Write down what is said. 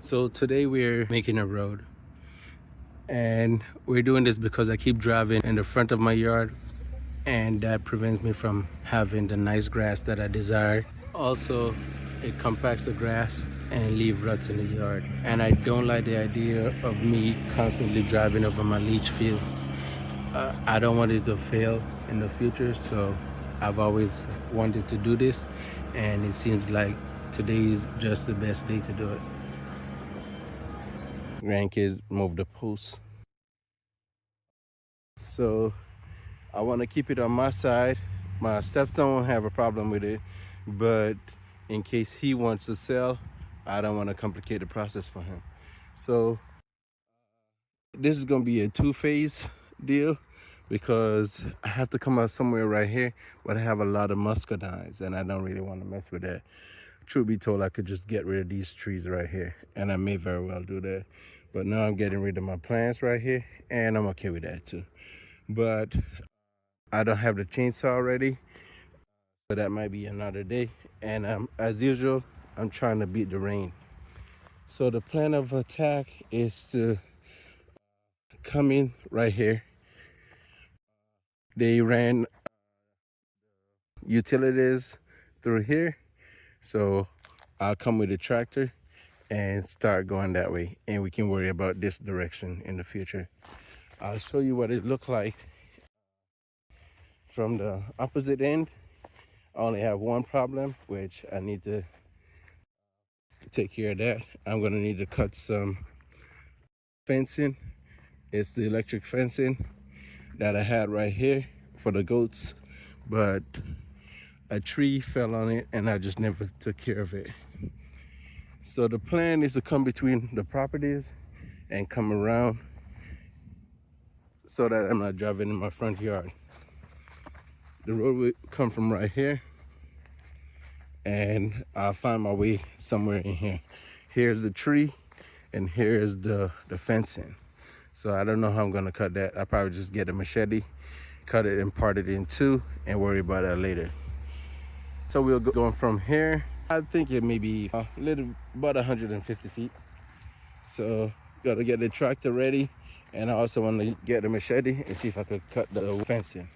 So today we're making a road, and we're doing this because I keep driving in the front of my yard, and that prevents me from having the nice grass that I desire. Also, it compacts the grass and leave ruts in the yard. And I don't like the idea of me constantly driving over my leach field. I don't want it to fail in the future, so I've always wanted to do this, and it seems like today is just the best day to do it. Grandkids move the posts. So I want to keep it on my side. My stepson won't have a problem with it, but in case he wants to sell, I don't want to complicate the process for him. So this is going to be a two-phase deal because I have to come out somewhere right here, but I have a lot of muscadines and I don't really want to mess with that. Truth be told, I could just get rid of these trees right here, and I may very well do that. But now I'm getting rid of my plants right here, and I'm okay with that too. But I don't have the chainsaw ready, so that might be another day. And as usual, I'm trying to beat the rain. So the plan of attack is to come in right here. They ran utilities through here, so I'll come with a tractor and start going that way, and we can worry about this direction in the future. I'll show you what it looked like from the opposite end. I only have one problem, which I need to take care of that. I'm gonna need to cut some fencing. It's the electric fencing that I had right here for the goats, but a tree fell on it and I just never took care of it. So the plan is to come between the properties and come around so that I'm not driving in my front yard. The road will come from right here, and I'll find my way somewhere in here. Here's the tree, and here's the fencing. So I don't know how I'm gonna cut that. I'll probably just get a machete, cut it and part it in two, and worry about that later. So we'll go going from here. I think it may be a little, about 150 feet. So gotta get the tractor ready, and I also want to get a machete and see if I could cut the fencing.